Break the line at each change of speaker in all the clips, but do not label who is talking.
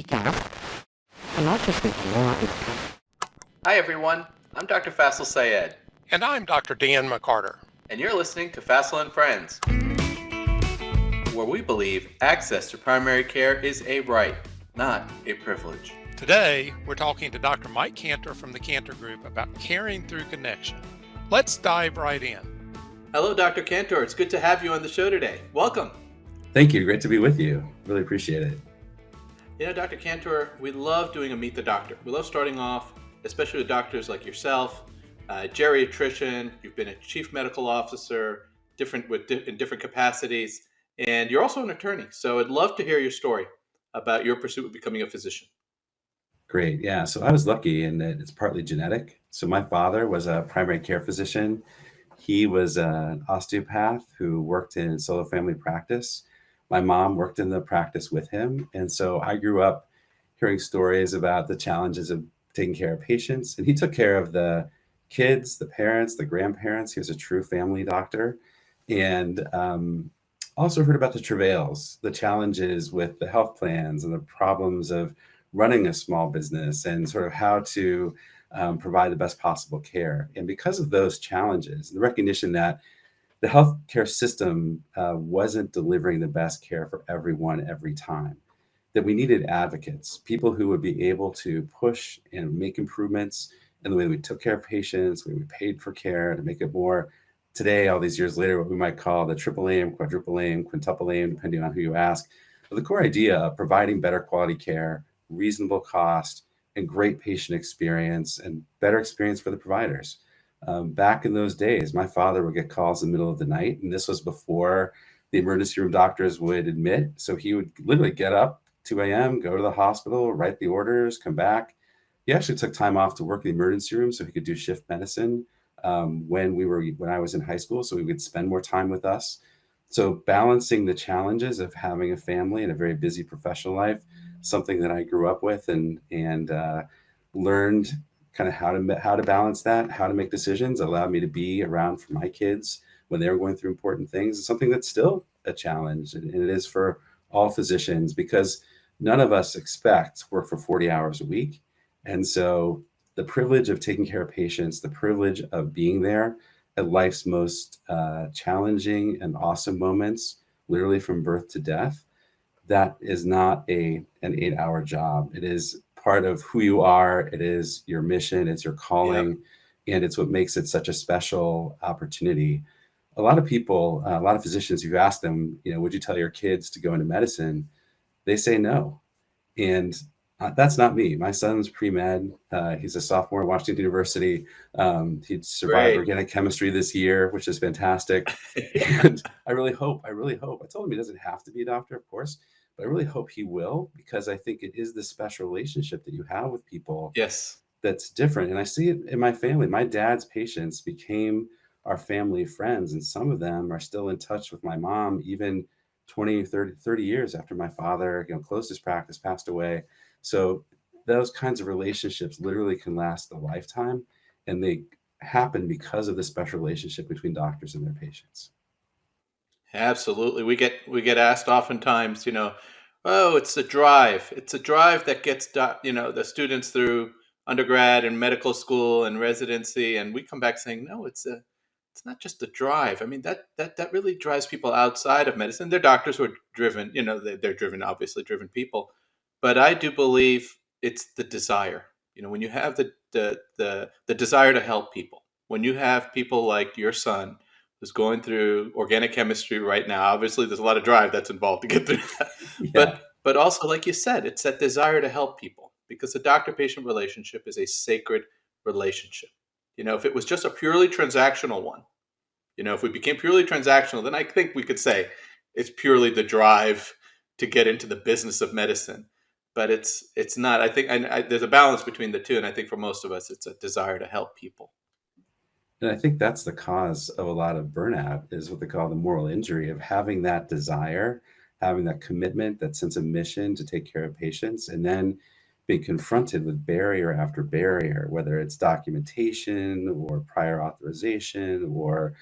Hi everyone, I'm Dr. Faisel Sayed,
And I'm Dr. Dan McCarter.
and you're listening to Faisel and Friends, where we believe access to primary care is a right, not a privilege.
Today, we're talking to Dr. Mike Cantor from the Cantor Group about caring through connection. Let's dive right in.
Hello, Dr. Cantor. It's good to have you on the show today. Welcome.
Thank you. Great to be with you. Really appreciate it.
You know, Dr. Cantor, we love doing a Meet the Doctor. We love starting off, especially with doctors like yourself, geriatrician. You've been a chief medical officer, in different capacities, and you're also an attorney. So I'd love to hear your story about your pursuit of becoming a physician.
Great. Yeah. So I was lucky in that it's partly genetic. So my father was a primary care physician. He was an osteopath who worked in solo family practice. My mom worked in the practice with him. And so I grew up hearing stories about the challenges of taking care of patients. And he took care of the kids, the parents, the grandparents. He was a true family doctor. And also heard about the travails, the challenges with the health plans and the problems of running a small business and sort of how to provide the best possible care. And because of those challenges, the recognition that the healthcare system wasn't delivering the best care for everyone every time, that we needed advocates, people who would be able to push and make improvements in the way we took care of patients, the way we paid for care to make it more today, all these years later, what we might call the triple aim, quadruple aim, quintuple aim, depending on who you ask. But the core idea of providing better quality care, reasonable cost, and great patient experience and better experience for the providers. Back in those days, my father would get calls in the middle of the night, and this was before the emergency room doctors would admit. So he would literally get up 2 a.m., go to the hospital, write the orders, come back. He actually took time off to work in the emergency room so he could do shift medicine when I was in high school, so he would spend more time with us. So balancing the challenges of having a family and a very busy professional life, something that I grew up with and learned kind of how to balance that, how to make decisions, allowed me to be around for my kids when they were going through important things. It's something that's still a challenge, and it is for all physicians because none of us expect work for 40 hours a week. And so the privilege of taking care of patients, the privilege of being there at life's most challenging and awesome moments, literally from birth to death, that is not an 8-hour job. It is part of who you are. It is your mission. It's your calling. Yeah. And it's what makes it such a special opportunity. A lot of people, a lot of physicians, you ask them, would you tell your kids to go into medicine? They say no. And that's not me. My son's pre-med. He's a sophomore at Washington University. He survived organic chemistry this year, which is fantastic. And I really hope, I told him he doesn't have to be a doctor, of course, but I really hope he will, because I think it is this special relationship that you have with people.
Yes.
That's different. And I see it in my family. My dad's patients became our family friends, and some of them are still in touch with my mom, even 20, 30 years after my father, closed his practice, passed away. So those kinds of relationships literally can last a lifetime, and they happen because of the special relationship between doctors and their patients.
Absolutely. We get asked oftentimes, oh, it's a drive. It's a drive that gets, the students through undergrad and medical school and residency. And we come back saying, no, it's not just a drive. I mean, that really drives people outside of medicine. They're doctors who are driven, they're driven, obviously driven people. But I do believe it's the desire. When you have the desire to help people, when you have people like your son who's going through organic chemistry right now, obviously there's a lot of drive that's involved to get through that.
Yeah.
But also, like you said, it's that desire to help people, because the doctor-patient relationship is a sacred relationship. If it was just a purely transactional one, if we became purely transactional, then I think we could say it's purely the drive to get into the business of medicine. But it's not. I think there's a balance between the two, and I think for most of us, it's a desire to help people.
And I think that's the cause of a lot of burnout, is what they call the moral injury of having that desire, having that commitment, that sense of mission to take care of patients, and then being confronted with barrier after barrier, whether it's documentation or prior authorization or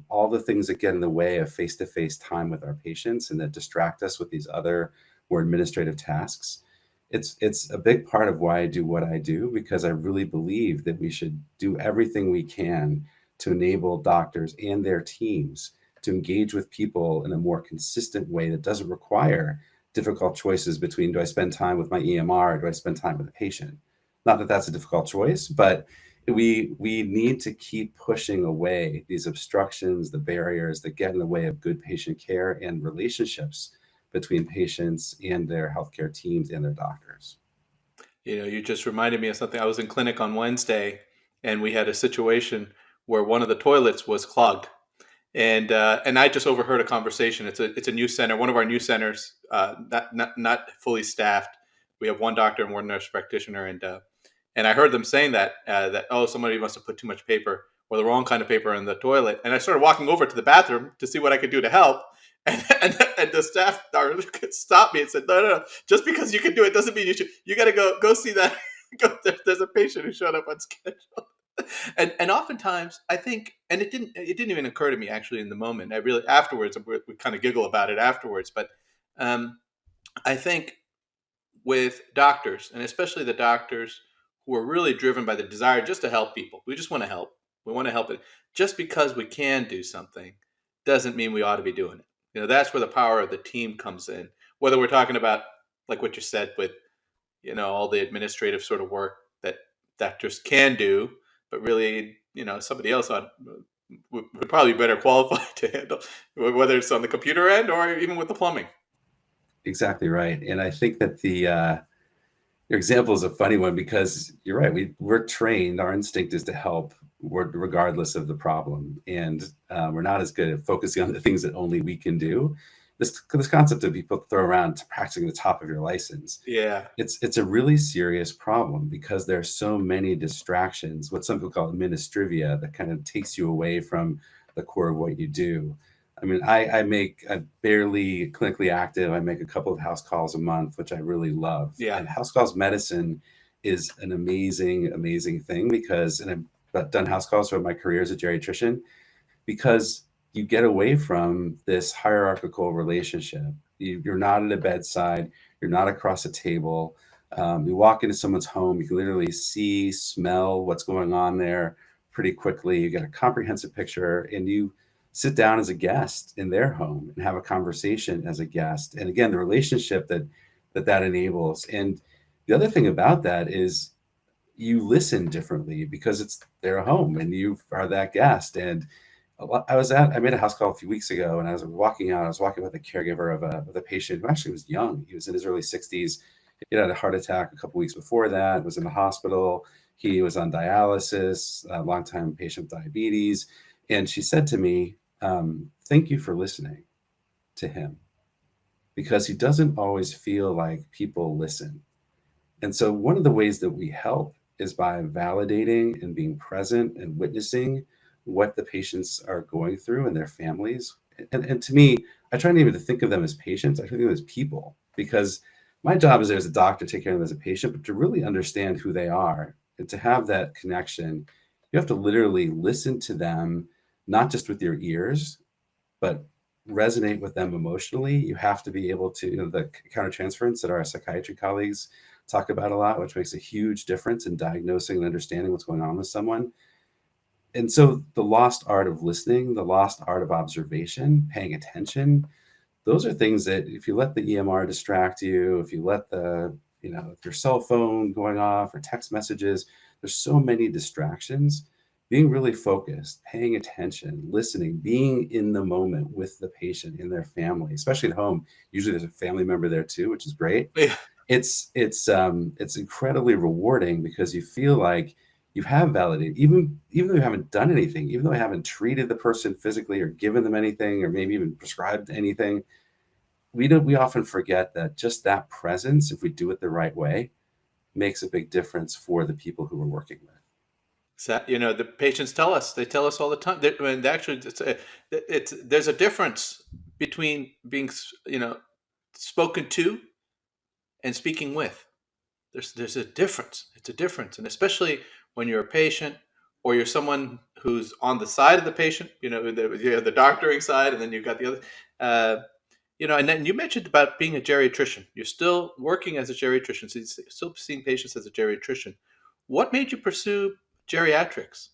all the things that get in the way of face-to-face time with our patients and that distract us with these other more administrative tasks. It's a big part of why I do what I do, because I really believe that we should do everything we can to enable doctors and their teams to engage with people in a more consistent way that doesn't require difficult choices between, do I spend time with my EMR or do I spend time with a patient? Not that that's a difficult choice, but we need to keep pushing away these obstructions, the barriers that get in the way of good patient care and relationships between patients and their healthcare teams and their doctors.
You just reminded me of something. I was in clinic on Wednesday, and we had a situation where one of the toilets was clogged, and I just overheard a conversation. It's a new center, one of our new centers, not fully staffed. We have one doctor and one nurse practitioner, and I heard them saying that oh, somebody must have put too much paper or the wrong kind of paper in the toilet. And I started walking over to the bathroom to see what I could do to help. And the staff stopped me and said, no, no, no, just because you can do it doesn't mean you should. You got to go see that. There's a patient who showed up on schedule. And oftentimes I think, and it didn't even occur to me actually in the moment. I really afterwards we kind of giggle about it afterwards, but um, I think with doctors, and especially the doctors who are really driven by the desire just to help people. We just want to help. We want to help it. Just because we can do something doesn't mean we ought to be doing it. That's where the power of the team comes in. Whether we're talking about, like what you said, with all the administrative sort of work that doctors can do, but really, somebody else would probably be better qualified to handle, whether it's on the computer end or even with the plumbing.
Exactly right. And I think that your example is a funny one, because you're right. We're trained. Our instinct is to help regardless of the problem, and we're not as good at focusing on the things that only we can do. This concept of people throw around practicing the top of your license.
Yeah.
It's a really serious problem, because there are so many distractions, what some people call administrivia, that kind of takes you away from the core of what you do. I mean, I'm barely clinically active. I make a couple of house calls a month, which I really love.
Yeah.
And house calls medicine is an amazing, amazing thing, because, and I've done house calls throughout my career as a geriatrician, because you get away from this hierarchical relationship. You're not at a bedside, you're not across a table. You walk into someone's home, you can literally see, smell what's going on there pretty quickly. You get a comprehensive picture, and you sit down as a guest in their home and have a conversation as a guest. And again, the relationship that enables. And the other thing about that is you listen differently, because it's their home and you are that guest. And I made a house call a few weeks ago, and as I was walking out, I was walking with a caregiver of a patient who actually was young. He was in his early 60s. He had a heart attack a couple weeks before that, was in the hospital. He was on dialysis, a longtime patient with diabetes. And she said to me, thank you for listening to him, because he doesn't always feel like people listen. And so one of the ways that we help is by validating and being present and witnessing what the patients are going through and their families. And to me, I try not even to think of them as patients. I think of them as people, because my job is, as a doctor, to take care of them as a patient, but to really understand who they are and to have that connection, you have to literally listen to them, not just with your ears, but resonate with them emotionally. You have to be able to, the countertransference that our psychiatry colleagues talk about a lot, which makes a huge difference in diagnosing and understanding what's going on with someone. And so the lost art of listening, the lost art of observation, paying attention, those are things that if you let the EMR distract you, if you let if your cell phone going off or text messages, there's so many distractions. Being really focused, paying attention, listening, being in the moment with the patient and their family, especially at home. Usually there's a family member there too, which is great.
Yeah.
It's incredibly rewarding, because you feel like you have validated, even though you haven't done anything, even though I haven't treated the person physically or given them anything or maybe even prescribed anything. We often forget that just that presence, if we do it the right way, makes a big difference for the people who we're working with.
So, the patients tell us. They tell us all the time. And actually, there's a difference between being spoken to and speaking with. There's a difference. It's a difference, and especially when you're a patient or you're someone who's on the side of the patient. You have the doctoring side, and then you've got the other. And then you mentioned about being a geriatrician. You're still working as a geriatrician, so you're still seeing patients as a geriatrician. What made you pursue geriatrics?